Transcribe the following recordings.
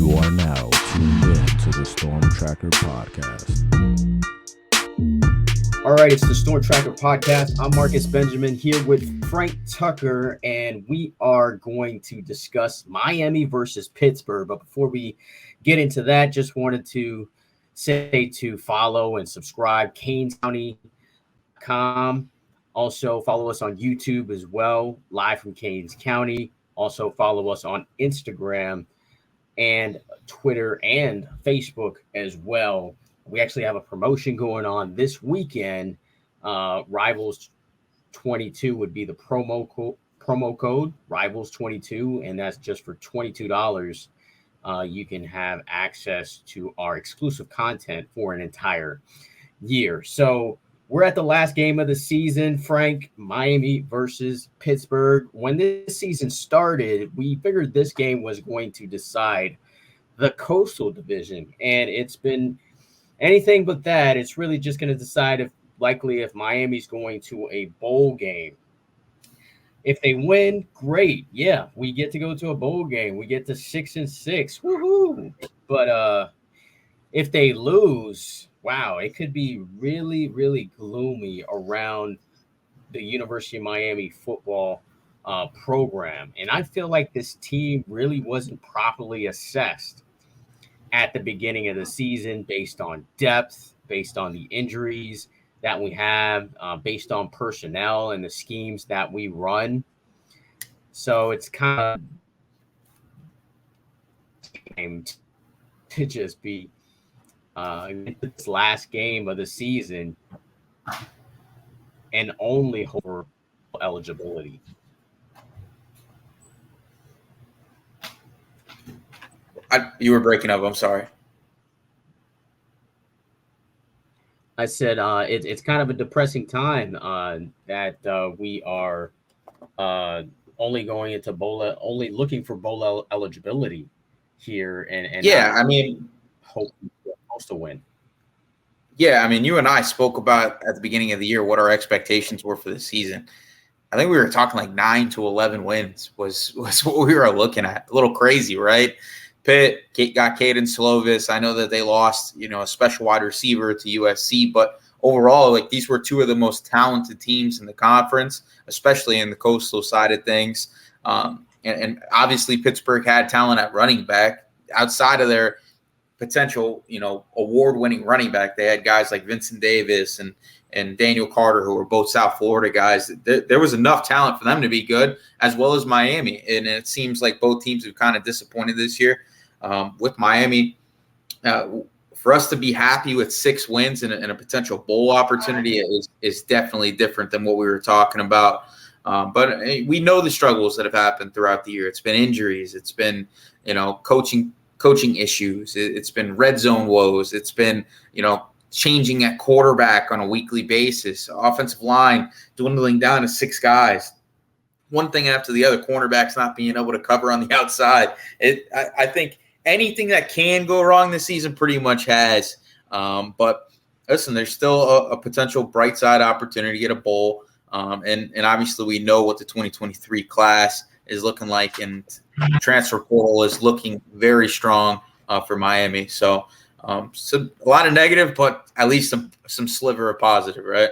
You are now tuned in to the Storm Tracker Podcast. All right, it's the Storm Tracker Podcast. I'm Marcus Benjamin here with Frank Tucker, and we are going to discuss Miami versus Pittsburgh. But before we get into that, just wanted to say to follow and subscribe CanesCounty.com. Also follow us on YouTube as well, live from Canes County. Also follow us on Instagram and Twitter and Facebook as well. We actually have a promotion going on this weekend. Rivals 22 would be the promo code Rivals 22, and that's just for $22. You can have access to our exclusive content for an entire year. So we're at the last game of the season, Frank. Miami versus Pittsburgh. When this season started, we figured this game was going to decide the Coastal Division, and it's been anything but that. It's really just going to decide if Miami's going to a bowl game. If they win, great. Yeah, we get to go to a bowl game. We get to 6-6. Woohoo! But if they lose, wow, it could be really, really gloomy around the University of Miami football program. And I feel like this team really wasn't properly assessed at the beginning of the season based on depth, based on the injuries that we have, based on personnel and the schemes that we run. So it's kind of to just be this last game of the season and only hope for eligibility. You were breaking up. I'm sorry. I said it's kind of a depressing time that we are only going into only looking for bowl eligibility here, and yeah, I mean, hope we're supposed to win. Yeah, I mean, you and I spoke about at the beginning of the year what our expectations were for the season. I think we were talking like 9 to 11 wins was what we were looking at. A little crazy, right? Pitt got Caden Slovis. I know that they lost, a special wide receiver to USC, but overall, like these were two of the most talented teams in the conference, especially in the coastal side of things. And obviously, Pittsburgh had talent at running back. Outside of their potential, award-winning running back, they had guys like Vincent Davis and Daniel Carter, who were both South Florida guys. There was enough talent for them to be good, as well as Miami. And it seems like both teams have kind of disappointed this year. With Miami, for us to be happy with 6 wins and a potential bowl opportunity is definitely different than what we were talking about. But we know the struggles that have happened throughout the year. It's been injuries. It's been, coaching issues. It's been red zone woes. It's been, changing at quarterback on a weekly basis. Offensive line dwindling down to 6 guys. One thing after the other, cornerbacks not being able to cover on the outside. I think anything that can go wrong this season pretty much has. But listen, there's still a potential bright side opportunity to get a bowl. And obviously we know what the 2023 class is looking like, and transfer portal is looking very strong for Miami. So a lot of negative, but at least some sliver of positive, right?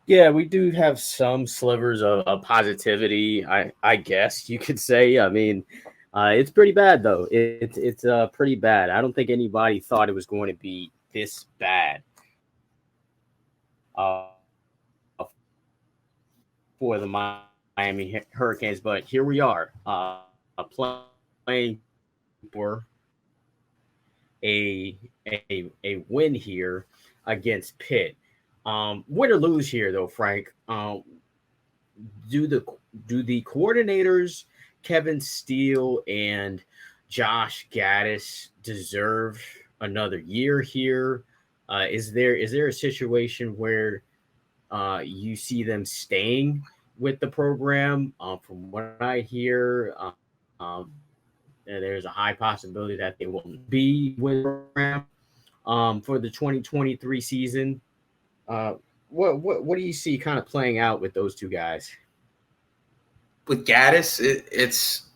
Yeah, we do have some slivers of positivity, I guess you could say. I mean, it's pretty bad, though. It's pretty bad. I don't think anybody thought it was going to be this bad for the Miami Hurricanes, but here we are playing for a win here against Pitt. Win or lose here, though, Frank. Do the coordinators Kevin Steele and Josh Gaddis deserve another year here? Is there a situation where you see them staying with the program? From what I hear, there's a high possibility that they won't be with the program for the 2023 season. What do you see kind of playing out with those two guys? with Gaddis,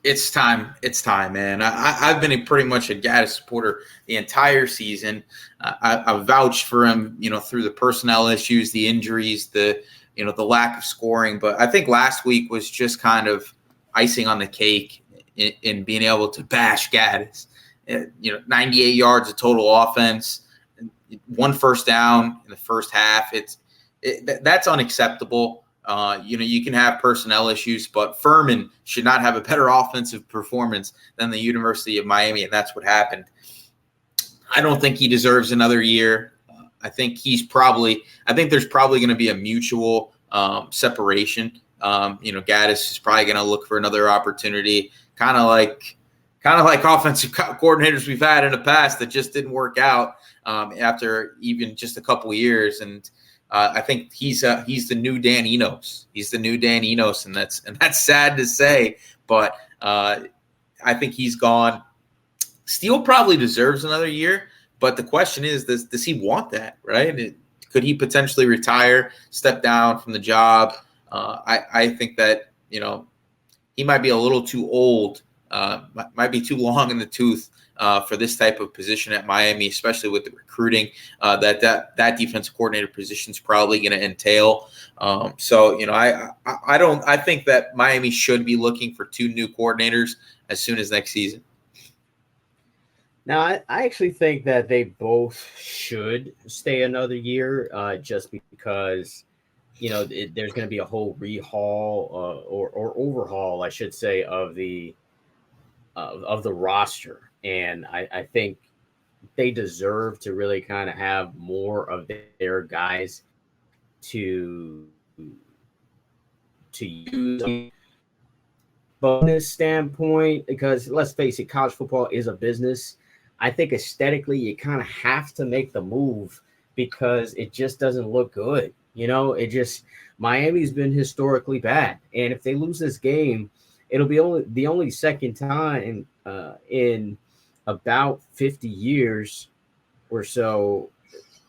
it's time. It's time, man. I've been pretty much a Gaddis supporter the entire season. I've vouched for him, through the personnel issues, the injuries, the lack of scoring. But I think last week was just kind of icing on the cake in being able to bash Gaddis. 98 yards of total offense, 1 first down in the first half. That's unacceptable. You can have personnel issues, but Furman should not have a better offensive performance than the University of Miami, and that's what happened. I don't think he deserves another year. I think there's probably going to be a mutual separation. Gaddis is probably going to look for another opportunity, kind of like offensive coordinators we've had in the past that just didn't work out after even just a couple of years. And I think he's the new Dan Enos. He's the new Dan Enos, and that's sad to say, but I think he's gone. Steele probably deserves another year, but the question is, does he want that, right? Could he potentially retire, step down from the job? I think that he might be a little too old, might be too long in the tooth for this type of position at Miami, especially with the recruiting that defensive coordinator position is probably going to entail. I think that Miami should be looking for 2 new coordinators as soon as next season. Now, I actually think that they both should stay another year, just because there's going to be a whole rehaul or overhaul, I should say, of the roster. And I think they deserve to really kind of have more of their guys to use bonus standpoint, because let's face it, college football is a business. I think aesthetically you kind of have to make the move because it just doesn't look good. Miami's been historically bad. And if they lose this game, it'll be the only second time in about 50 years or so,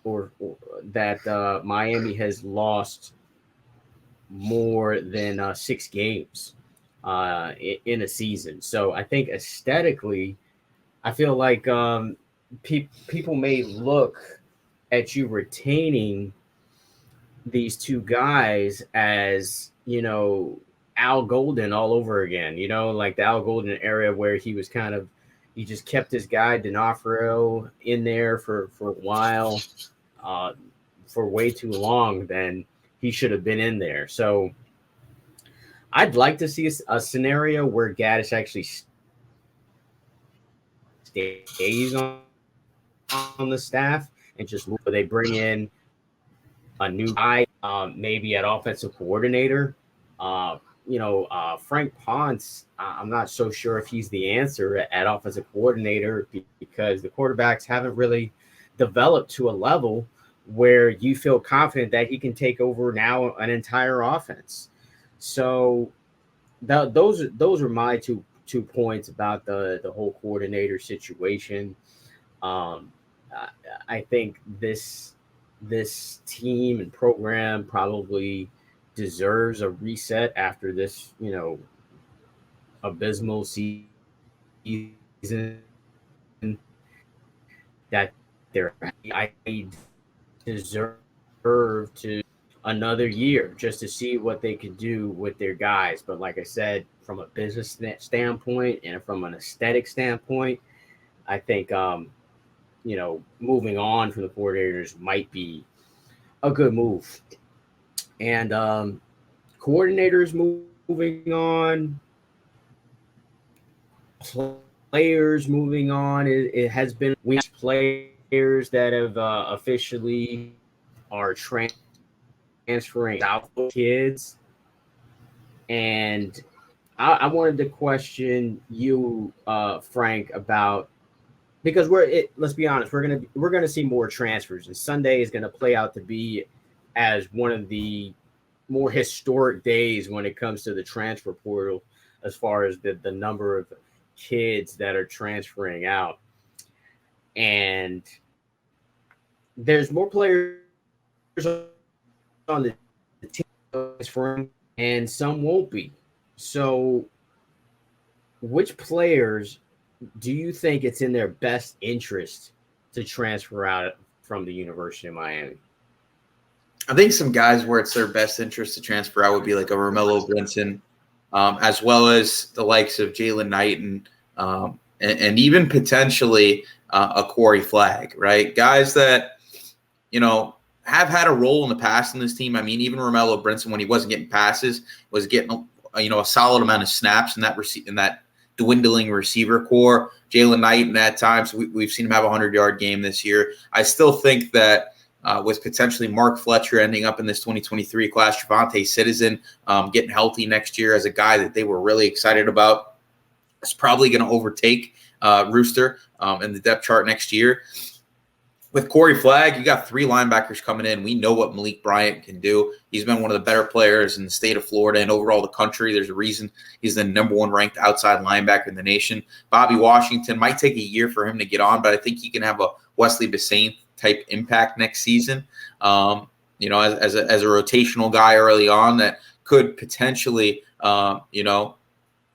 or that Miami has lost more than 6 games in a season. So I think aesthetically, I feel like people may look at you retaining these 2 guys as, Al Golden all over again, like the Al Golden era where he just kept this guy D'Onofrio in there for a while, for way too long than he should have been in there. So I'd like to see a scenario where Gaddis actually stays on the staff and just they bring in a new guy, maybe at offensive coordinator. Frank Ponce, I'm not so sure if he's the answer at offensive coordinator because the quarterbacks haven't really developed to a level where you feel confident that he can take over now an entire offense. So those are my two points about the whole coordinator situation. I think this team and program probably deserves a reset after this, abysmal season that I deserve to another year just to see what they could do with their guys. But like I said, from a business standpoint and from an aesthetic standpoint, I think moving on from the coordinators might be a good move. And coordinators moving on, players moving on. It has been players that have officially are transferring out kids. And I wanted to question you, Frank, about, because let's be honest, we're gonna see more transfers, and Sunday is gonna play out to be as one of the more historic days when it comes to the transfer portal, as far as the number of kids that are transferring out. And there's more players on the team, and some won't be. So, which players do you think it's in their best interest to transfer out from the University of Miami? I think some guys where it's their best interest to transfer out would be like a Romello Brinson, as well as the likes of Jalen Knight and even potentially a Corey Flagg, right? Guys that, have had a role in the past in this team. I mean, even Romello Brinson, when he wasn't getting passes, was getting a solid amount of snaps in that dwindling receiver core. Jalen Knight, at times, we've seen him have a 100-yard game this year. I still think that with potentially Mark Fletcher ending up in this 2023 class, Javonte Citizen getting healthy next year as a guy that they were really excited about, is probably going to overtake Rooster in the depth chart next year. With Corey Flagg, you got 3 linebackers coming in. We know what Malik Bryant can do. He's been one of the better players in the state of Florida and overall the country. There's a reason he's the number 1 ranked outside linebacker in the nation. Bobby Washington might take a year for him to get on, but I think he can have a Wesley Bassane type impact next season. As a rotational guy early on that could potentially,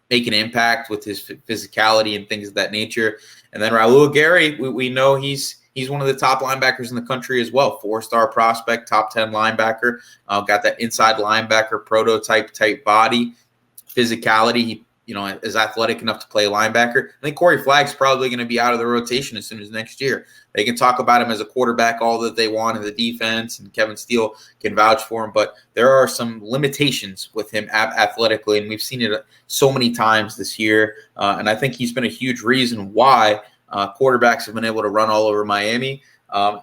make an impact with his physicality and things of that nature. And then Raul Gary, we know he's one of the top linebackers in the country as well. 4-star prospect, top 10 linebacker. Got that inside linebacker prototype type body, physicality. He, is athletic enough to play linebacker. I think Corey Flagg's probably going to be out of the rotation as soon as next year. They can talk about him as a quarterback all that they want in the defense, and Kevin Steele can vouch for him. But there are some limitations with him athletically, and we've seen it so many times this year. And I think he's been a huge reason why quarterbacks have been able to run all over Miami. And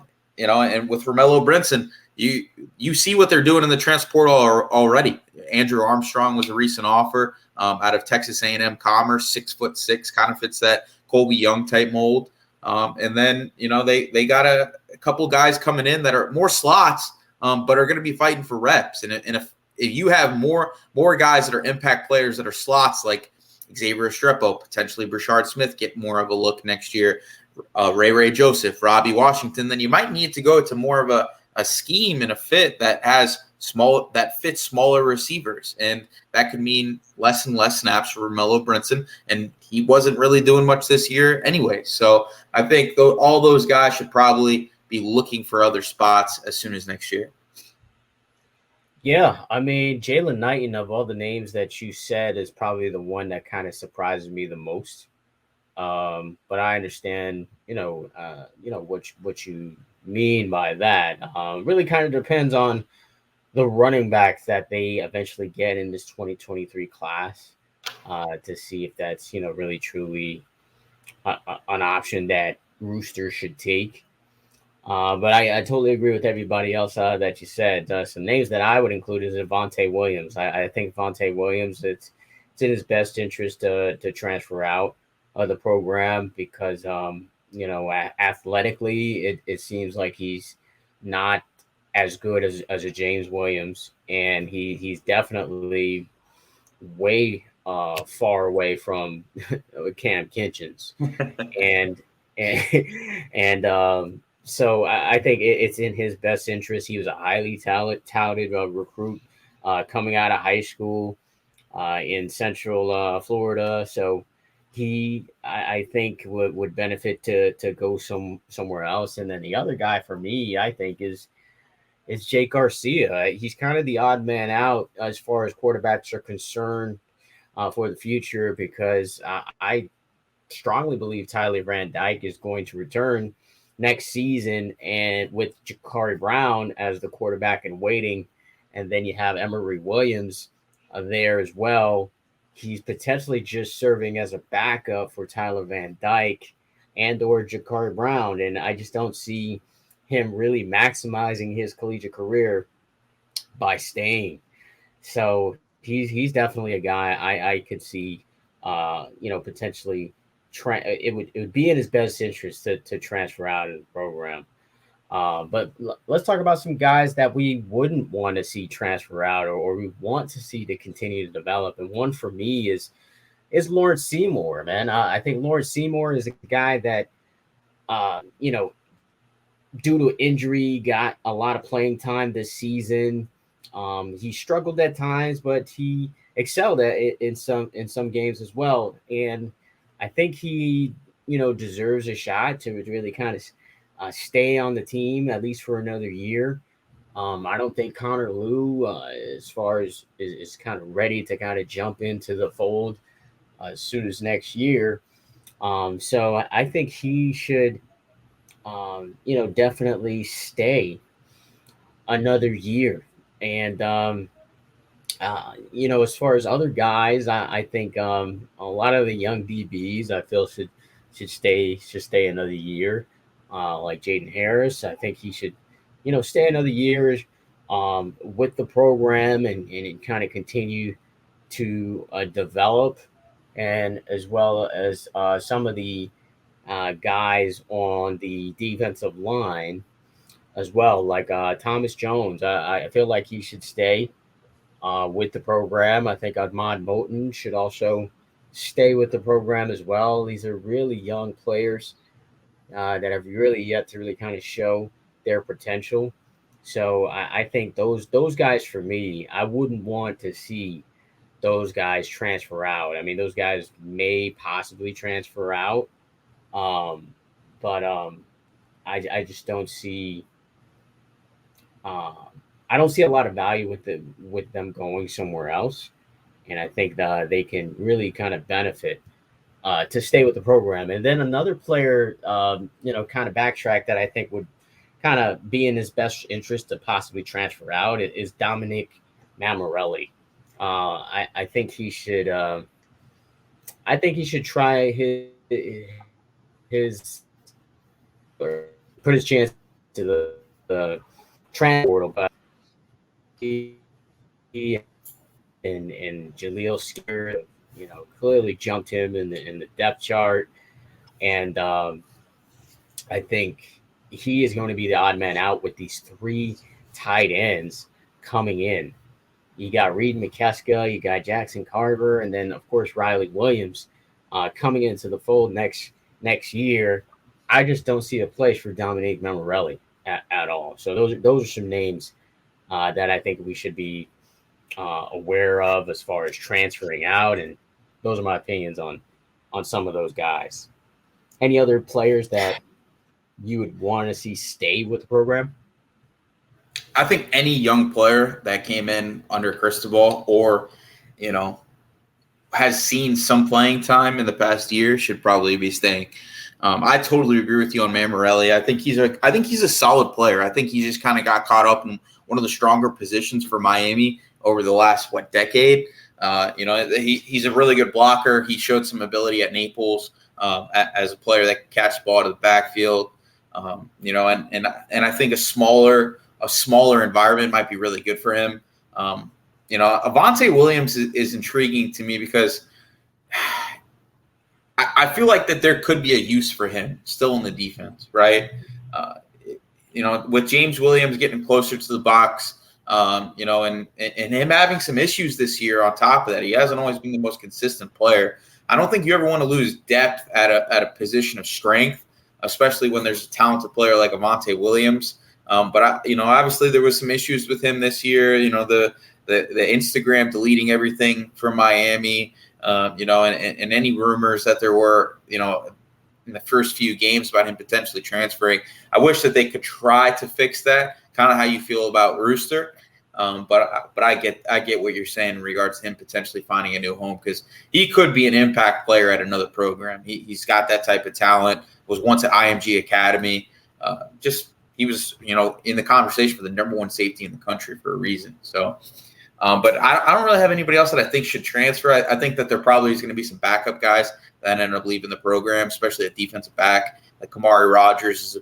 with Romello Brinson, you see what they're doing in the transfer portal already. Andrew Armstrong was a recent offer out of Texas A&M Commerce, 6'6", kind of fits that Colby Young type mold. And then, they got a couple guys coming in that are more slots, but are going to be fighting for reps. And if you have more guys that are impact players that are slots, like Xavier Estrepo, potentially Brashard Smith get more of a look next year, Ray Joseph, Robbie Washington, then you might need to go to more of a scheme and a fit that fits smaller receivers. And that could mean less and less snaps for Romello Brinson. And he wasn't really doing much this year anyway. So I think all those guys should probably be looking for other spots as soon as next year. Yeah, I mean, Jalen Knighton, of all the names that you said, is probably the one that kind of surprises me the most. But I understand, what you mean by that. Really kind of depends on the running backs that they eventually get in this 2023 class to see if that's, really truly an option that Rooster should take. But I totally agree with everybody else that you said. Some names that I would include is Avonte Williams. I think Avonte Williams, it's in his best interest to transfer out of the program because, athletically, it seems like he's not as good as a James Williams. And he's definitely way far away from Cam Kitchens. and so I think it's in his best interest. He was a highly touted recruit coming out of high school in Central Florida. So I think would benefit to go somewhere else. And then the other guy for me, I think, is Jake Garcia. He's kind of the odd man out as far as quarterbacks are concerned for the future because I strongly believe Tyler Van Dyke is going to return next season, and with Jakari Brown as the quarterback in waiting, and then you have Emory Williams there as well. He's potentially just serving as a backup for Tyler Van Dyke and or Jakari Brown, and I just don't see him really maximizing his collegiate career by staying. So he's definitely a guy I could see, potentially. It would be in his best interest to transfer out of the program. But let's talk about some guys that we wouldn't want to see transfer out or we want to see to continue to develop. And one for me is Lawrence Seymour, man. I think Lawrence Seymour is a guy that, due to injury, got a lot of playing time this season. He struggled at times, but he excelled at it in some games as well. And I think he, deserves a shot to really kind of stay on the team at least for another year. I don't think Connor Liu, as far as is kind of ready to kind of jump into the fold as soon as next year. So I think he should, definitely stay another year. And as far as other guys, I think a lot of the young DBs I feel should stay another year. Like Jaden Harris, I think he should, stay another year with the program and kind of continue to develop, and as well as some of the guys on the defensive line as well, like Thomas Jones. I feel like he should stay with the program. I think Ahmad Moten should also stay with the program as well. These are really young players that have really yet to really kind of show their potential. So I think those guys, for me, I wouldn't want to see those guys transfer out. I mean, those guys may possibly transfer out, um, but I just don't see. Um, I don't see a lot of value with them going somewhere else, and I think that they can really kind of benefit to stay with the program. And then another player, kind of backtrack that I think would kind of be in his best interest to possibly transfer out is Dominic Mammarelli. I think he should. I think he should try his or put his chance to the transfer portal, but he and Jaleel Skinner, clearly jumped him in the depth chart, and I think he is going to be the odd man out with these three tight ends coming in. You got Reed McKeska, you got Jackson Carver, and then of course Riley Williams coming into the fold next year. I just don't see a place for Dominique Mammarelli at all. So those are some names that I think we should be aware of as far as transferring out, and those are my opinions on some of those guys. Any other players that you would want to see stay with the program? I think any young player that came in under Cristobal or, has seen some playing time in the past year should probably be staying. I totally agree with you on Mammarelli. I think he's a solid player. I think he just kind of got caught up in one of the stronger positions for Miami over the last decade. He's a really good blocker. He showed some ability at Naples as a player that can catch the ball to the backfield. And I think a smaller environment might be really good for him. Avante Williams is intriguing to me because I feel like that there could be a use for him still in the defense, right? With James Williams getting closer to the box, and him having some issues this year on top of that. He hasn't always been the most consistent player. I don't think you ever want to lose depth at a position of strength, especially when there's a talented player like Avante Williams. But obviously there was some issues with him this year. The Instagram deleting everything from Miami, and any rumors that there were, in the first few games about him potentially transferring. I wish that they could try to fix that. Kind of how you feel about Rooster. But I get what you're saying in regards to him potentially finding a new home, because he could be an impact player at another program. He's got that type of talent. Was once at IMG Academy. He was in the conversation for the number one safety in the country for a reason. So, but I don't really have anybody else that I think should transfer. I think that there probably is going to be some backup guys that end up leaving the program, especially at defensive back. Like Kamari Rogers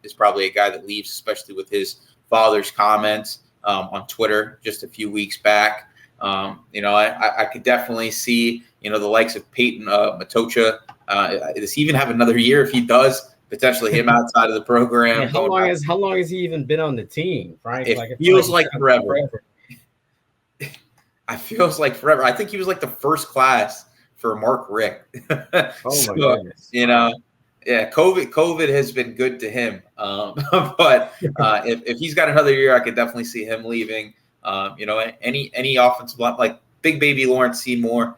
is probably a guy that leaves, especially with his father's comments on Twitter just a few weeks back. I could definitely see, the likes of Peyton Matocha. Does he even have another year? If he does, potentially him outside of the program. Yeah, how long has he even been on the team, Frank? It feels like forever. It feels like forever. I think he was like the first class for Mark Richt. Oh my goodness. Yeah, COVID has been good to him. But if he's got another year, I could definitely see him leaving. Any offensive line, like big baby Lawrence Seymour,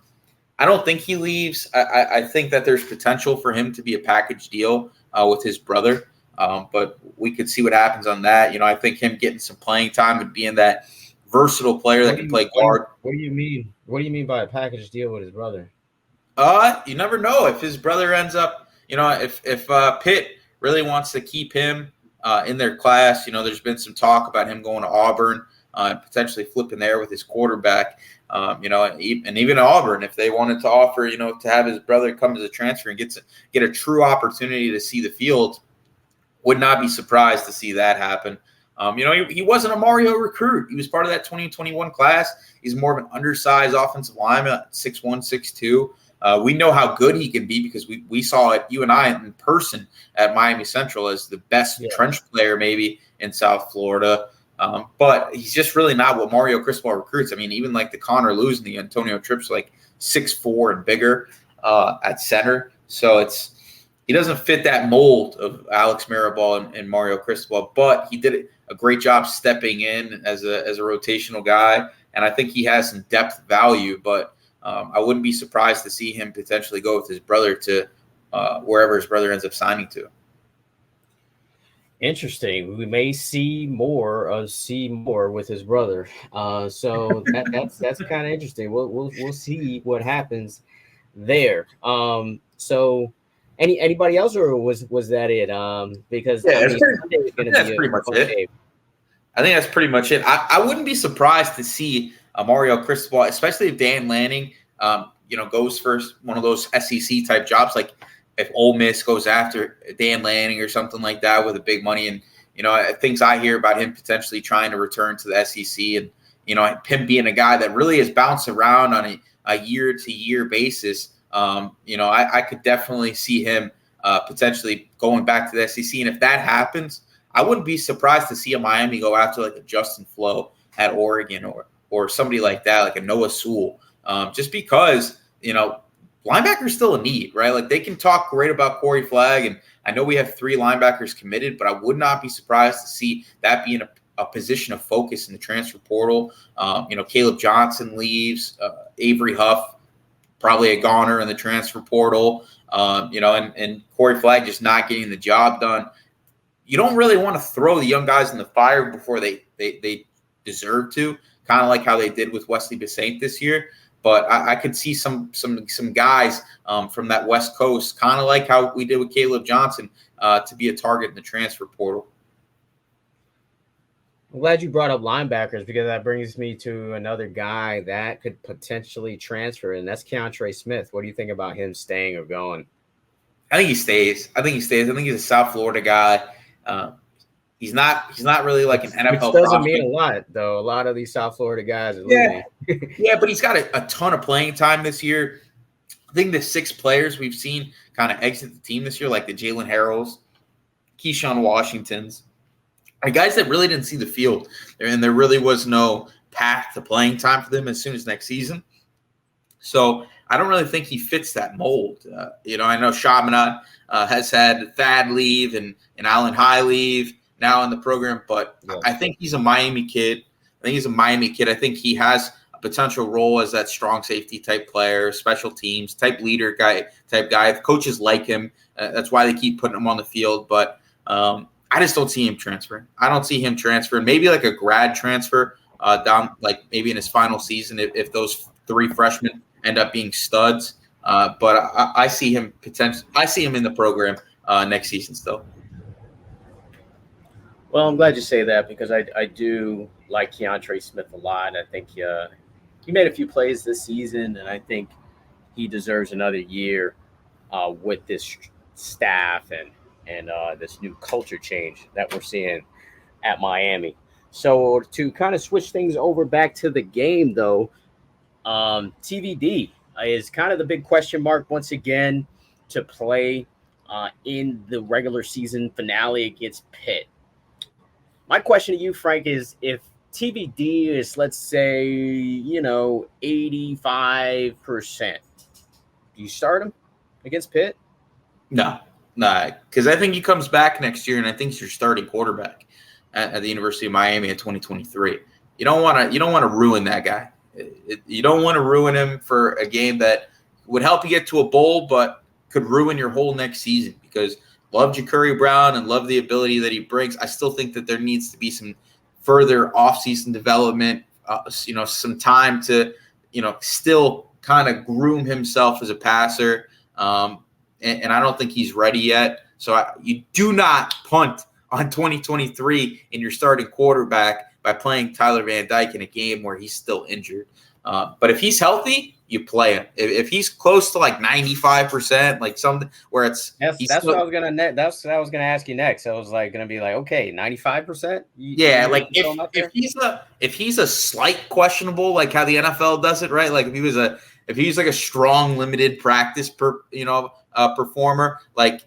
I don't think he leaves. I think that there's potential for him to be a package deal with his brother, but we could see what happens on that. I think him getting some playing time and being that versatile player that can play guard. What do you mean? What do you mean by a package deal with his brother? You never know if his brother ends up. If Pitt really wants to keep him in their class. There's been some talk about him going to Auburn and potentially flipping there with his quarterback. And even Auburn, if they wanted to offer, to have his brother come as a transfer and get a true opportunity to see the field, would not be surprised to see that happen. He wasn't a Mario recruit. He was part of that 2021 class. He's more of an undersized offensive lineman, 6'1", 6'2". We know how good he can be because we saw it, you and I, in person at Miami Central as the best trench player maybe in South Florida. But he's just really not what Mario Cristobal recruits. I mean, even like the Connor Lewis and the Antonio Tripp's like 6'4" and bigger at center. So he doesn't fit that mold of Alex Mirabal and Mario Cristobal, but he did a great job stepping in as a rotational guy. And I think he has some depth value, but I wouldn't be surprised to see him potentially go with his brother to wherever his brother ends up signing to. Interesting. We may see more of Seymour with his brother. So that's kind of interesting. We'll see what happens there. So anybody else, or was that it? Because that's pretty much it. Game. I think that's pretty much it. I wouldn't be surprised to see Mario Cristobal, especially if Dan Lanning, goes for one of those SEC type jobs, like if Ole Miss goes after Dan Lanning or something like that with a big money. And, things I hear about him potentially trying to return to the SEC and, him being a guy that really has bounced around on a year-to-year basis. I could definitely see him potentially going back to the SEC. And if that happens, I wouldn't be surprised to see a Miami go after like a Justin Flo at Oregon or somebody like that, like a Noah Sewell, just because, linebackers still a need, right? Like they can talk great about Corey Flagg, and I know we have 3 linebackers committed, but I would not be surprised to see that being a position of focus in the transfer portal. Caleb Johnson leaves, Avery Huff, probably a goner in the transfer portal, and Corey Flagg just not getting the job done. You don't really want to throw the young guys in the fire before they deserve to, kind of like how they did with Wesley Bissaint this year. But I could see some guys from that West Coast, kind of like how we did with Caleb Johnson, to be a target in the transfer portal. I'm glad you brought up linebackers because that brings me to another guy that could potentially transfer, and that's Keontre Smith. What do you think about him staying or going? I think he stays. I think he's a South Florida guy. He's not really like an NFL. Which doesn't mean a lot, though. A lot of these South Florida guys are leaving. Yeah, but he's got a ton of playing time this year. I think the 6 players we've seen kind of exit the team this year, like the Jalen Harrells, Keyshawn Washingtons, are guys that really didn't see the field, and there really was no path to playing time for them as soon as next season. So I don't really think he fits that mold. I know Chaminade has had Thad leave and Alan High leave now in the program, but I think he's a Miami kid. I think he has a potential role as that strong safety type player, special teams type leader guy. The coaches like him. That's why they keep putting him on the field. But I just don't see him transferring. I don't see him transferring. Maybe like a grad transfer down, like maybe in his final season if those 3 freshmen end up being studs. But I see him I see him in the program next season still. Well, I'm glad you say that because I do like Keontre Smith a lot. I think he made a few plays this season, and I think he deserves another year with this staff and this new culture change that we're seeing at Miami. So to kind of switch things over back to the game, though, TVD is kind of the big question mark once again to play in the regular season finale against Pitt. My question to you, Frank, is if TVD is, let's say, 85%, do you start him against Pitt? No, because I think he comes back next year, and I think he's your starting quarterback at the University of Miami in 2023. you don't want to ruin that guy. You don't want to ruin him for a game that would help you get to a bowl, but could ruin your whole next season. Because love Ja'Cory Brown and love the ability that he brings. I still think that there needs to be some further offseason development. Some time to still kind of groom himself as a passer. And I don't think he's ready yet. So you do not punt on 2023 in your starting quarterback by playing Tyler Van Dyke in a game where he's still injured. But if he's healthy, you play him. If he's close to like 95%, like something where it's that's what I was gonna ask you next. I was like gonna be like, okay, 95%. Yeah, like if he's a slight questionable, like how the NFL does it, right? Like if he's like a strong limited practice performer, like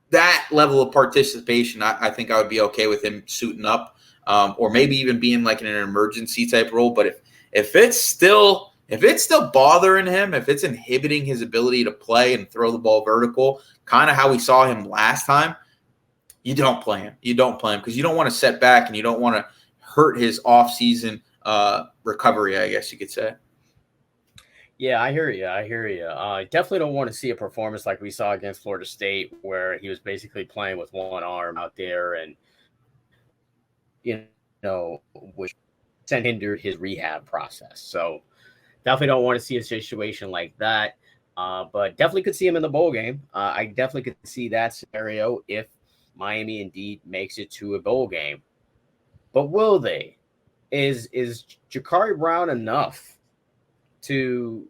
that level of participation, I think I would be okay with him suiting up, or maybe even being like in an emergency type role. But if it's still bothering him, if it's inhibiting his ability to play and throw the ball vertical, kind of how we saw him last time, you don't play him. You don't play him because you don't want to set back and you don't want to hurt his offseason recovery, I guess you could say. Yeah, I hear you. I definitely don't want to see a performance like we saw against Florida State, where he was basically playing with one arm out there, and which hindered his rehab process. So definitely don't want to see a situation like that. But definitely could see him in the bowl game. I definitely could see that scenario if Miami indeed makes it to a bowl game. But will they? Is Ja'Cory Brown enough to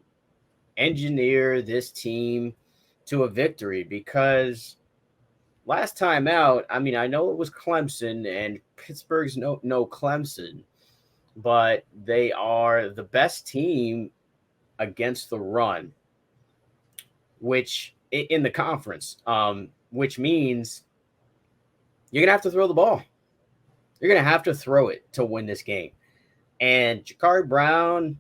engineer this team to a victory? Because last time out, I mean, I know it was Clemson, and Pittsburgh's no Clemson, but they are the best team against the run, which in the conference, which means you're going to have to throw the ball. You're going to have to throw it to win this game. And Ja'Cory Brown,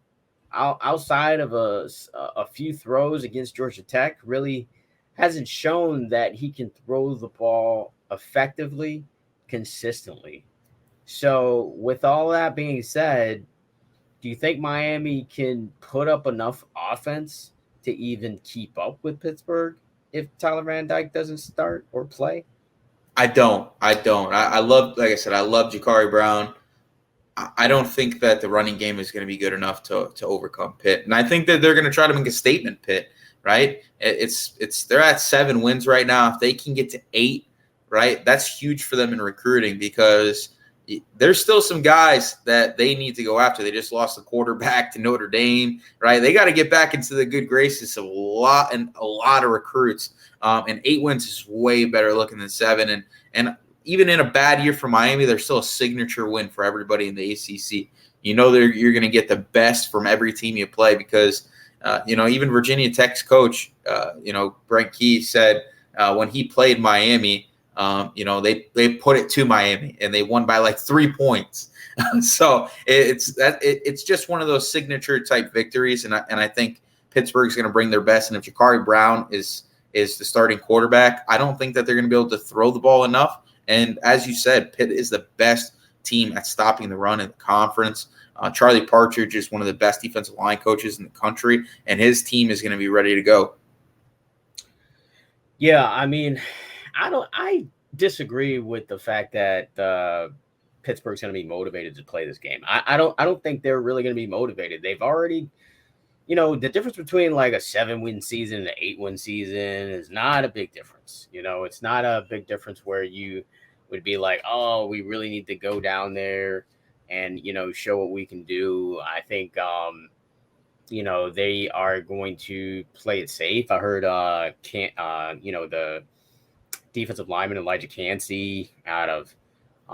outside of a few throws against Georgia Tech, really hasn't shown that he can throw the ball effectively, consistently. So with all that being said, do you think Miami can put up enough offense to even keep up with Pittsburgh if Tyler Van Dyke doesn't start or play? I don't. I love, like I said, I love Ja'Cory Brown. I don't think that the running game is going to be good enough to overcome Pitt. And I think that they're going to try to make a statement, Pitt, right? They're at 7 wins right now. If they can get to 8, right, that's huge for them in recruiting, because there's still some guys that they need to go after. They just lost the quarterback to Notre Dame, right? They got to get back into the good graces of a lot of recruits. And 8 wins is way better looking than 7. And even in a bad year for Miami, there's still a signature win for everybody in the ACC. You're going to get the best from every team you play, because even Virginia Tech's coach, Brent Key said when he played Miami, they put it to Miami and they won by like 3 points. So it's just one of those signature type victories, and I think Pittsburgh's going to bring their best. And if Ja'Cory Brown is the starting quarterback, I don't think that they're going to be able to throw the ball enough. And as you said, Pitt is the best team at stopping the run in the conference. Charlie Partridge is one of the best defensive line coaches in the country, and his team is going to be ready to go. Yeah, I mean, I disagree with the fact that Pittsburgh's going to be motivated to play this game. I don't think they're really going to be motivated. They've already, the difference between like a 7-win season and an 8-win season is not a big difference. It's not a big difference where you would be like, oh, we really need to go down there and, show what we can do. I think, they are going to play it safe. I heard, the defensive lineman Elijah Cansey out of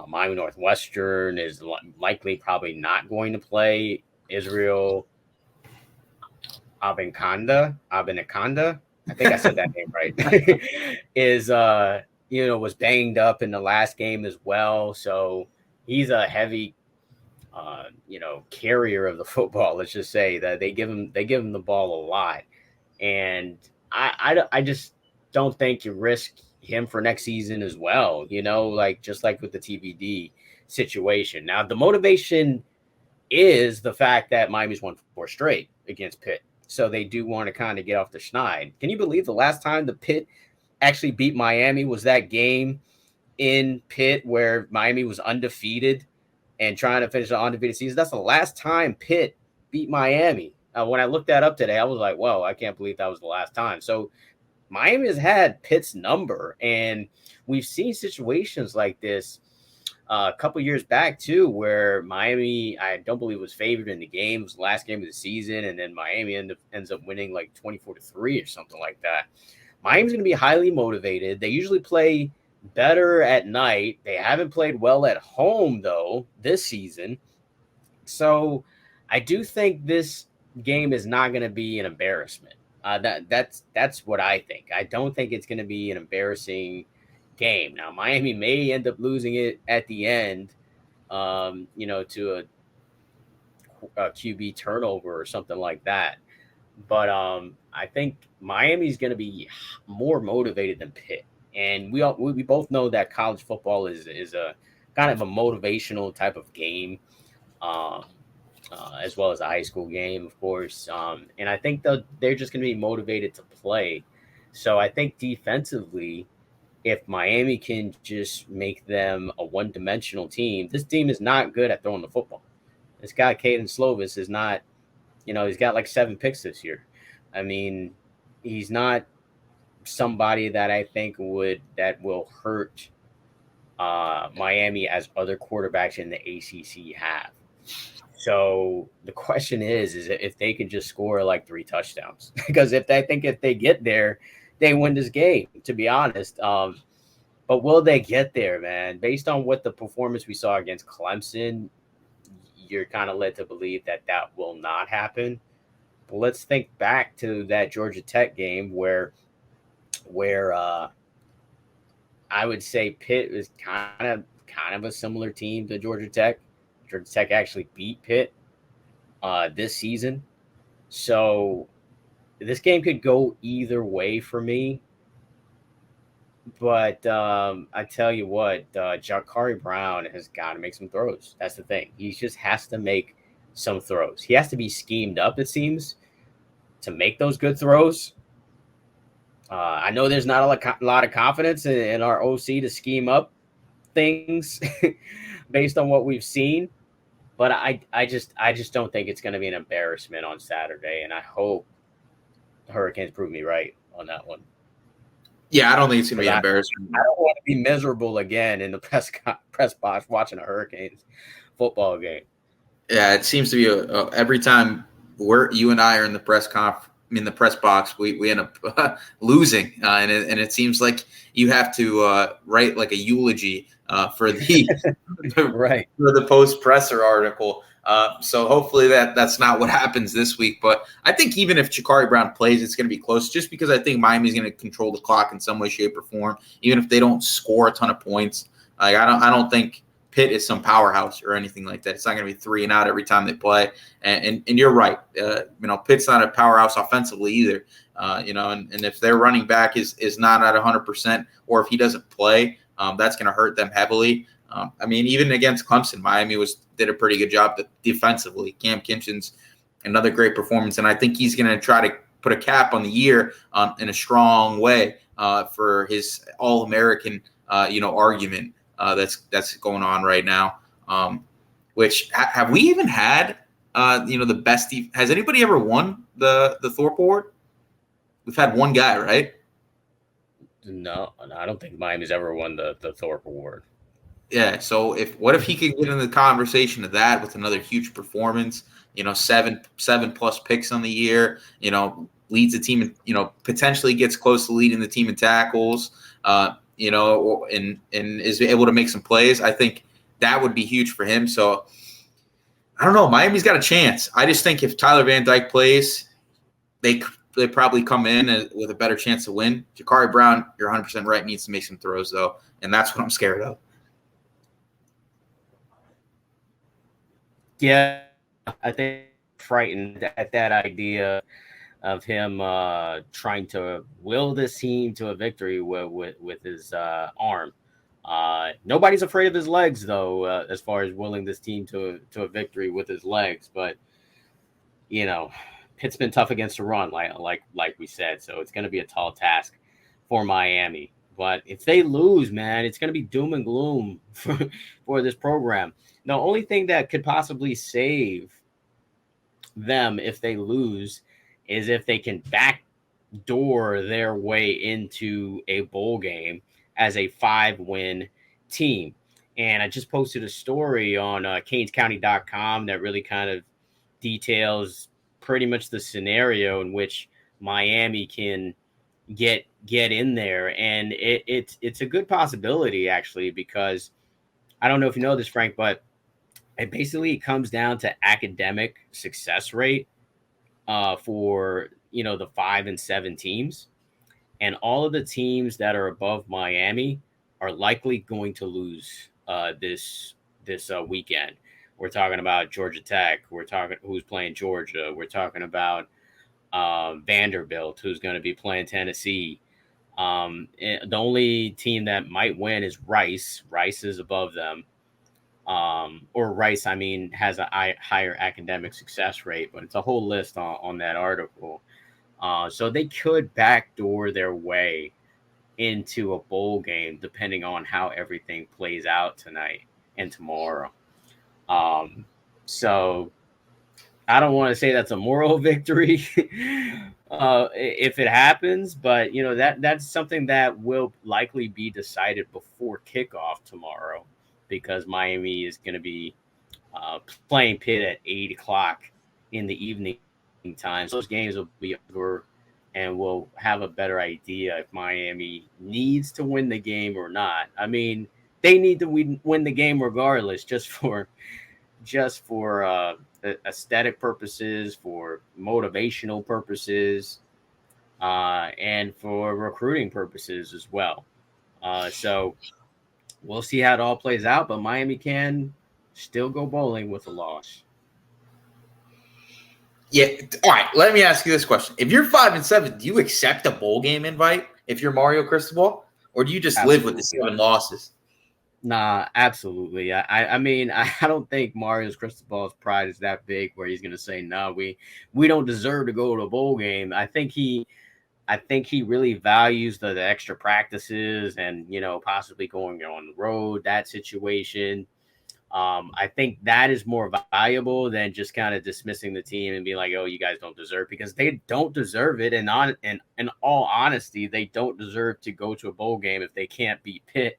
Miami Northwestern is likely probably not going to play. Israel Abenakanda, I think I said that name right, was banged up in the last game as well. So he's a heavy, carrier of the football. Let's just say that they give him the ball a lot. And I just don't think you risk him for next season as well. Just like with the TVD, situation. Now, the motivation is the fact that Miami's won 4 straight against Pitt. So they do want to kind of get off the schneid. Can you believe the last time the Pitt actually beat Miami was that game in Pitt where Miami was undefeated and trying to finish an undefeated season? That's the last time Pitt beat Miami. When I looked that up today, I was like, whoa, I can't believe that was the last time. So Miami has had Pitt's number, and we've seen situations like this a couple years back too, where Miami, I don't believe, was favored in the game. It was the last game of the season, and then Miami ends up winning like 24-3 or something like that. Miami's going to be highly motivated. They usually play better at night. They haven't played well at home though this season. So I do think this game is not going to be an embarrassment. That's what I think. I don't think it's going to be an embarrassing game. Now, Miami may end up losing it at the end, to a QB turnover or something like that. But I think Miami's going to be more motivated than Pitt. And we both know that college football is a kind of a motivational type of game, as well as a high school game, of course. And I think they're just going to be motivated to play. So I think defensively, if Miami can just make them a one-dimensional team, this team is not good at throwing the football. This guy, Caden Slovis, is not, he's got like 7 picks this year. I mean, he's not somebody that I think that will hurt Miami as other quarterbacks in the ACC have. So the question is if they can just score like 3 touchdowns, because if they get there, they win this game, to be honest. But will they get there, man? Based on what the performance we saw against Clemson, you're kind of led to believe that will not happen. But let's think back to that Georgia Tech game where I would say Pitt is kind of a similar team to Georgia Tech. Georgia Tech actually beat Pitt this season. So this game could go either way for me. But I tell you what, Jakari Brown has got to make some throws. That's the thing. He just has to make some throws. He has to be schemed up, it seems, to make those good throws. I know there's not a lot of confidence in our OC to scheme up things based on what we've seen. But I just don't think it's going to be an embarrassment on Saturday, and I hope the Hurricanes prove me right on that one. Yeah, I don't think it's going to be an embarrassment. I don't want to be miserable again in the press box watching a Hurricanes football game. Yeah, it seems to be every time you and I are in the press box, we end up losing, and it seems like you have to write like a eulogy for the right for the post presser article. So hopefully that's not what happens this week. But I think even if Jakari Brown plays, it's going to be close, just because I think Miami's going to control the clock in some way, shape, or form, even if they don't score a ton of points. Like I don't think Pitt is some powerhouse or anything like that. It's not going to be 3 and out every time they play. And you're right. Pitt's not a powerhouse offensively either. And if their running back is not at 100%, or if he doesn't play, that's going to hurt them heavily. Even against Clemson, Miami did a pretty good job defensively. Cam Kinchin's another great performance, and I think he's going to try to put a cap on the year in a strong way for his All-American, argument that's going on right now. Which have we even had? The best. Has anybody ever won the Thorpe Award? We've had one guy, right? No, I don't think Miami's ever won the Thorpe Award. Yeah, so what if he could get in the conversation of that with another huge performance? 7+ picks on the year. Leads the team. Potentially gets close to leading the team in tackles. And is able to make some plays. I think that would be huge for him. So I don't know. Miami's got a chance. I just think if Tyler Van Dyke plays, they probably come in with a better chance to win. Jakari Brown, you're 100% right, needs to make some throws, though, and that's what I'm scared of. Yeah, I think frightened at that idea of him trying to will this team to a victory with his arm. Nobody's afraid of his legs, though, as far as willing this team to a victory with his legs. But Pitt's been tough against the run, like we said. So it's going to be a tall task for Miami. But if they lose, man, it's going to be doom and gloom for this program. The only thing that could possibly save them if they lose is if they can backdoor their way into a bowl game as a 5-win team. And I just posted a story on CanesCounty.com that really kind of details pretty much the scenario in which Miami can get in there. And it's a good possibility, actually, because I don't know if you know this, Frank, but it basically comes down to academic success rate for the 5 and 7 teams, and all of the teams that are above Miami are likely going to lose this weekend. We're talking about Georgia Tech. We're talking who's playing Georgia. We're talking about Vanderbilt, who's going to be playing Tennessee. The only team that might win is Rice. Rice is above them. Or Rice, has a higher academic success rate, but it's a whole list on that article. So they could backdoor their way into a bowl game depending on how everything plays out tonight and tomorrow. So I don't want to say that's a moral victory if it happens, but that's something that will likely be decided before kickoff tomorrow, because Miami is going to be playing Pitt at 8:00 in the evening time. So those games will be over, and we'll have a better idea if Miami needs to win the game or not. They need to win the game regardless, just for aesthetic purposes, for motivational purposes, and for recruiting purposes as well. So we'll see how it all plays out, but Miami can still go bowling with a loss. Yeah. All right. Let me ask you this question. If you're 5 and 7, do you accept a bowl game invite if you're Mario Cristobal, or do you just live with the 7 losses? Nah, absolutely. I don't think Mario's Cristobal's pride is that big where he's going to say, no, we don't deserve to go to a bowl game. I think he really values the extra practices and, possibly going on the road, that situation. I think that is more valuable than just kind of dismissing the team and being like, oh, you guys don't deserve, because they don't deserve it. And in all honesty, they don't deserve to go to a bowl game if they can't beat Pitt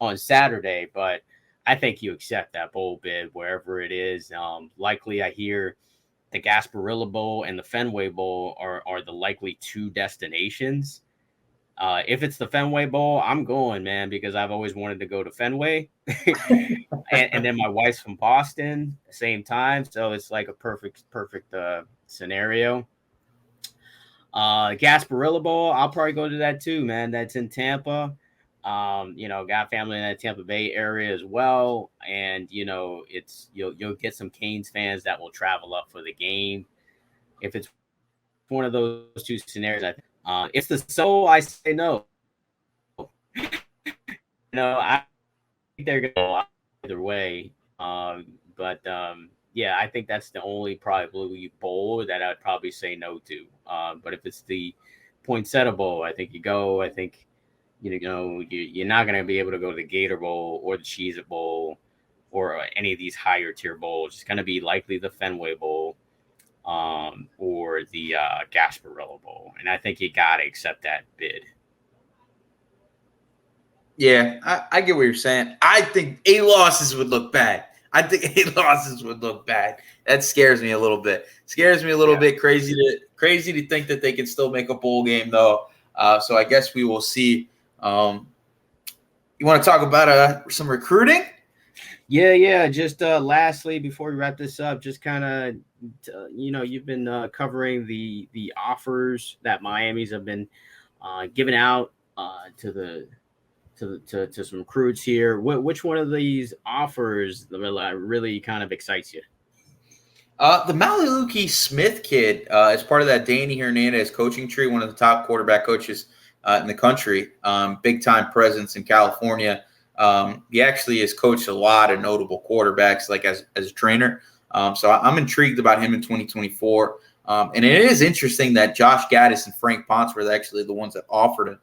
on Saturday. But I think you accept that bowl bid wherever it is. Likely, I hear the Gasparilla Bowl and the Fenway Bowl are the likely 2 destinations. If it's the Fenway Bowl, I'm going, man, because I've always wanted to go to Fenway. and then my wife's from Boston at the same time. So it's like a perfect scenario. Gasparilla Bowl, I'll probably go to that too, man. That's in Tampa. Got family in that Tampa Bay area as well. And, it's you'll get some Canes fans that will travel up for the game. If it's one of those 2 scenarios, it's the soul, I say no. I think they're going to go either way. Yeah, I think that's the only probably bowl that I'd probably say no to. But if it's the Poinsettia Bowl, I think you go. I think, you're not going to be able to go to the Gator Bowl or the Cheez-It Bowl or any of these higher tier bowls. It's going to be likely the Fenway Bowl or the Gasparilla Bowl. And I think you got to accept that bid. Yeah, I get what you're saying. I think 8 losses would look bad. That scares me a little bit. Bit. Crazy to think that they can still make a bowl game, though. So I guess we will see. You want to talk about some recruiting? Yeah. Just lastly, before we wrap this up, just kind of, you've been covering the offers that Miami's have been giving out to some recruits here. Which one of these offers really kind of excites you? The Maluki Smith kid is part of that Danny Hernandez coaching tree, one of the top quarterback coaches in the country. Big time presence in California. He actually has coached a lot of notable quarterbacks, like as a trainer. So I'm intrigued about him in 2024. And it is interesting that Josh Gaddis and Frank Ponce were actually the ones that offered him.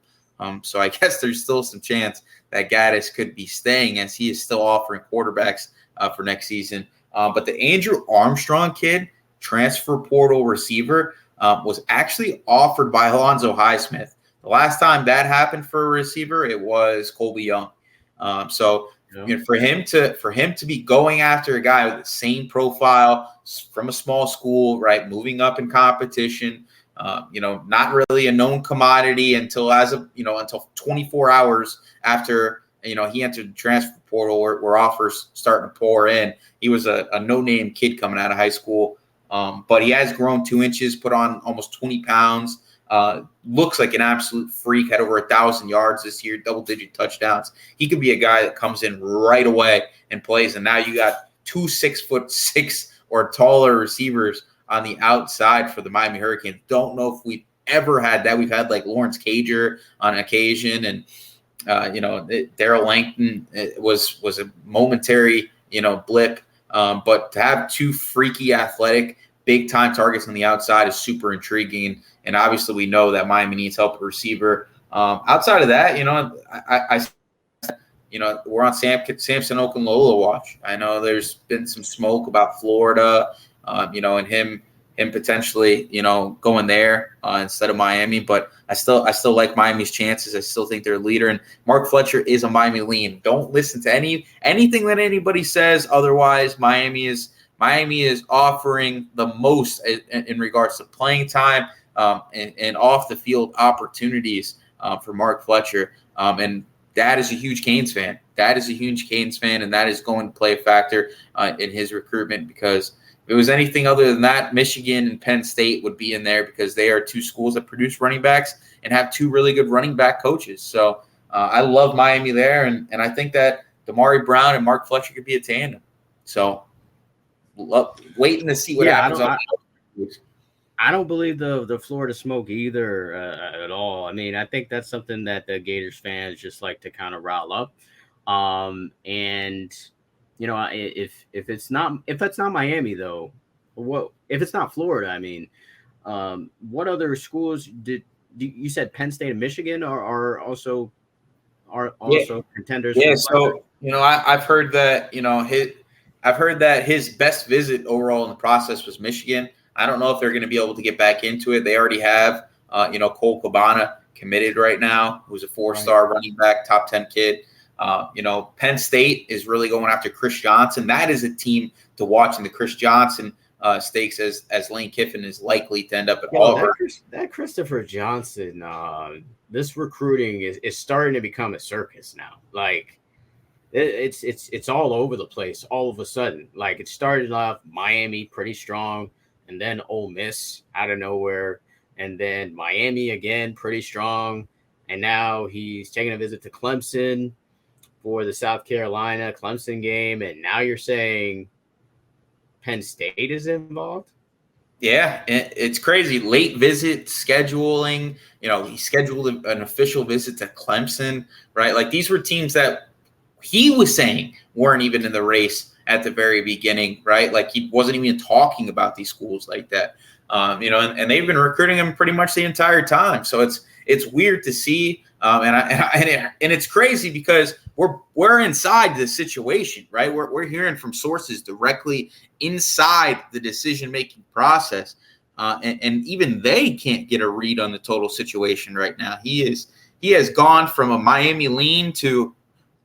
So I guess there's still some chance that Gaddis could be staying, as he is still offering quarterbacks for next season. But the Andrew Armstrong kid, transfer portal receiver, was actually offered by Alonzo Highsmith. The last time that happened for a receiver, it was Colby Young. For him to be going after a guy with the same profile from a small school, right, moving up in competition, not really a known commodity until 24 hours after he entered the transfer portal, where offers starting to pour in. He was a no-name kid coming out of high school, but he has grown 2 inches, put on almost 20 pounds. Looks like an absolute freak. Had over 1,000 yards this year, double-digit touchdowns. He could be a guy that comes in right away and plays. And now you got 2 6'6" or taller receivers on the outside for the Miami Hurricanes. Don't know if we've ever had that. We've had like Lawrence Cager on occasion, and Daryl Langton was a momentary blip. But to have 2 freaky, athletic, big-time targets on the outside is super intriguing. And obviously, we know that Miami needs help at receiver. Outside of that, we're on Samson Okunlola watch. I know there's been some smoke about Florida, and him potentially, going there instead of Miami. But I still like Miami's chances. I still think they're a leader. And Mark Fletcher is a Miami lean. Don't listen to anything that anybody says. Otherwise, Miami is offering the most in regards to playing time. And off the field opportunities for Mark Fletcher. And that is a huge Canes fan. And that is going to play a factor in his recruitment, because if it was anything other than that, Michigan and Penn State would be in there, because they are 2 schools that produce running backs and have 2 really good running back coaches. So I love Miami there, and I think that Damari Brown and Mark Fletcher could be a tandem. So waiting to see what happens. I don't believe the Florida smoke either at all. I mean, I think that's something that the Gators fans just like to kind of rile up. If it's not Miami though, if it's not Florida? I mean, what other schools did you said Penn State and Michigan are also contenders? Yeah. So I've heard that his best visit overall in the process was Michigan. I don't know if they're going to be able to get back into it. They already have, Cole Cabana committed right now, who's a 4-star running back, top 10 kid. Penn State is really going after Chris Johnson. That is a team to watch in the Chris Johnson stakes, as Lane Kiffin is likely to end up at Auburn. That Christopher Johnson, this recruiting is starting to become a circus now. Like, it's all over the place all of a sudden. Like, it started off Miami pretty strong, and then Ole Miss out of nowhere, and then Miami again pretty strong, and now he's taking a visit to Clemson for the South Carolina Clemson game, and now you're saying Penn State is involved? Yeah, it's crazy. Late visit scheduling. He scheduled an official visit to Clemson, right? Like, these were teams that he was saying weren't even in the race at the very beginning, right? Like, he wasn't even talking about these schools like that, and they've been recruiting him pretty much the entire time. So it's weird to see, and it's crazy because we're inside the situation, right? We're hearing from sources directly inside the decision-making process, and even they can't get a read on the total situation right now. He has gone from a Miami lean to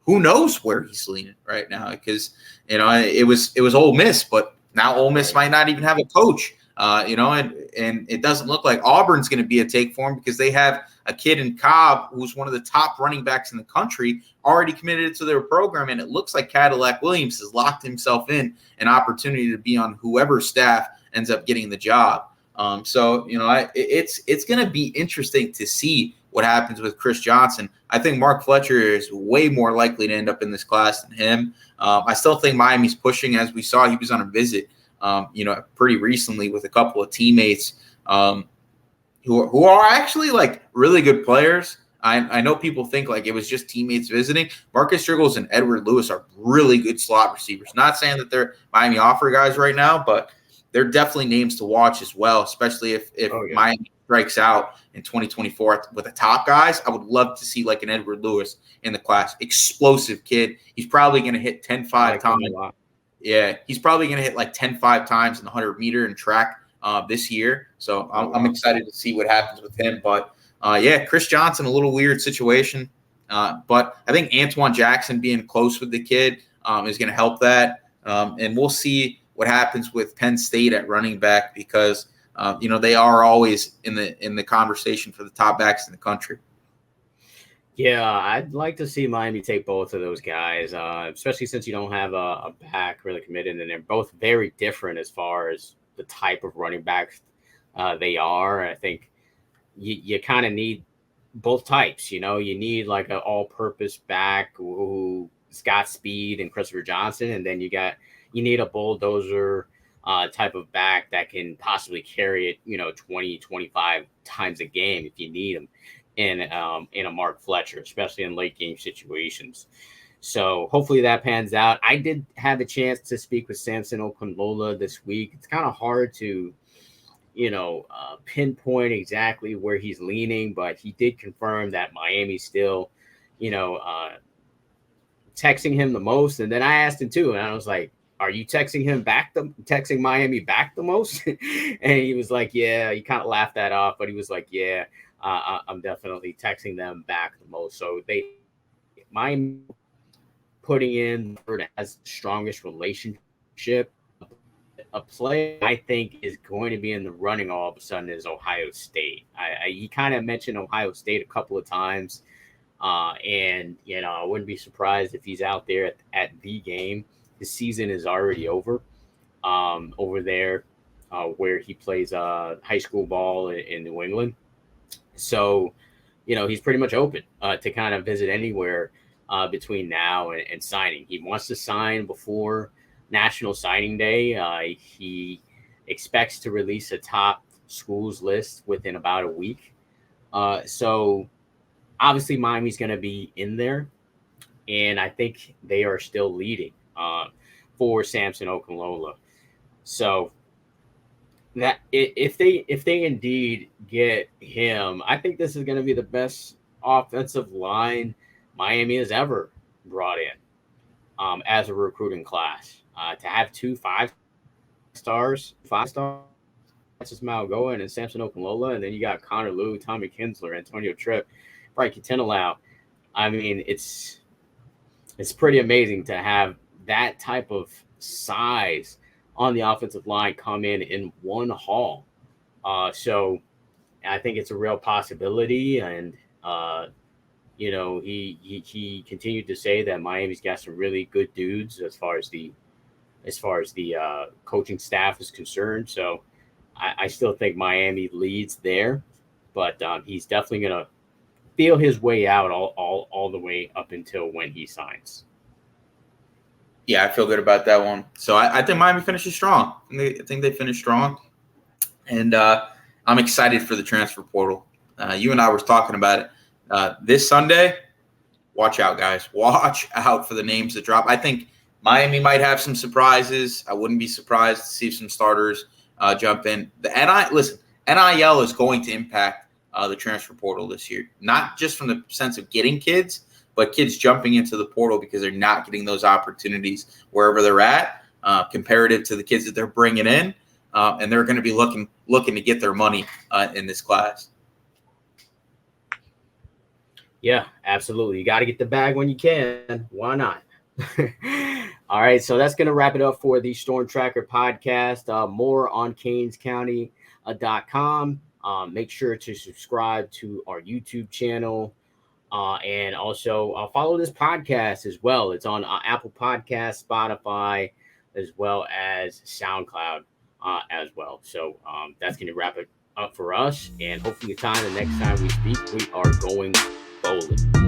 who knows where he's leaning right now, because it was Ole Miss, but now Ole Miss might not even have a coach, and it doesn't look like Auburn's going to be a take for him, because they have a kid in Cobb who's one of the top running backs in the country already committed to their program, and it looks like Cadillac Williams has locked himself in an opportunity to be on whoever staff ends up getting the job. It's going to be interesting to see what happens with Chris Johnson. I think Mark Fletcher is way more likely to end up in this class than him. I still think Miami's pushing, as we saw. He was on a visit, pretty recently with a couple of teammates who are actually like really good players. I know people think like it was just teammates visiting. Marcus Striggles and Edward Lewis are really good slot receivers. Not saying that they're Miami offer guys right now, but they're definitely names to watch as well, especially if Miami strikes out in 2024 with the top guys. I would love to see like an Edward Lewis in the class. Explosive kid. He's probably going to hit 10-5 times. Yeah, he's probably going to hit like 10-5 times in the 100-meter and track this year. So I'm excited to see what happens with him. But Chris Johnson, a little weird situation. But I think Antoine Jackson being close with the kid is going to help that. And we'll see what happens with Penn State at running back because, they are always in the conversation for the top backs in the country. Yeah, I'd like to see Miami take both of those guys, especially since you don't have a back really committed, and they're both very different as far as the type of running backs they are. I think you kind of need both types. You need like an all-purpose back who's got speed and Christopher Johnson, and then you need a bulldozer type of back that can possibly carry it, 20, 25 times a game if you need them. In a Mark Fletcher, especially in late game situations. So hopefully that pans out. I did have a chance to speak with Samson Okunlola this week. It's kind of hard to, pinpoint exactly where he's leaning, but he did confirm that Miami's still, texting him the most. And then I asked him too, and I was like, are you texting Miami back the most? And he was like, yeah, he kind of laughed that off, but he was like, yeah, I'm definitely texting them back the most. So Miami putting in that has the strongest relationship. A play I think is going to be in the running all of a sudden is Ohio State. He kind of mentioned Ohio State a couple of times. And, I wouldn't be surprised if he's out there at the game. His season is already over there where he plays high school ball in New England. So, he's pretty much open to kind of visit anywhere between now and signing. He wants to sign before National Signing Day. He expects to release a top schools list within about a week. So, obviously, Miami's going to be in there. And I think they are still leading for Samson Okunlola. So, that if they indeed get him, I think this is going to be the best offensive line Miami has ever brought in as a recruiting class. To have 2 5-stars, Francis Malgoa and Samson Okunlola, and then you got Connor Liu, Tommy Kinsler, Antonio Tripp, Frankie Tinalau. I mean, it's pretty amazing to have that type of size on the offensive line come in one haul. So I think it's a real possibility. And, he continued to say that Miami's got some really good dudes as far as the coaching staff is concerned. So I still think Miami leads there, but he's definitely going to feel his way out all the way up until when he signs. Yeah, I feel good about that one. So I think Miami finishes strong. I think they finish strong. And I'm excited for the transfer portal. You and I were talking about it. This Sunday, watch out, guys. Watch out for the names that drop. I think Miami might have some surprises. I wouldn't be surprised to see some starters jump in. NIL is going to impact the transfer portal this year, not just from the sense of getting kids, but kids jumping into the portal because they're not getting those opportunities wherever they're at, comparative to the kids that they're bringing in, and they're going to be looking to get their money in this class. Yeah, absolutely. You got to get the bag when you can. Why not? All right, so that's going to wrap it up for the Storm Tracker podcast. More on CanesCounty.com. Make sure to subscribe to our YouTube channel. And also follow this podcast as well. It's on Apple Podcasts, Spotify, as well as SoundCloud as well. So that's going to wrap it up for us. And hopefully the next time we speak, we are going bowling.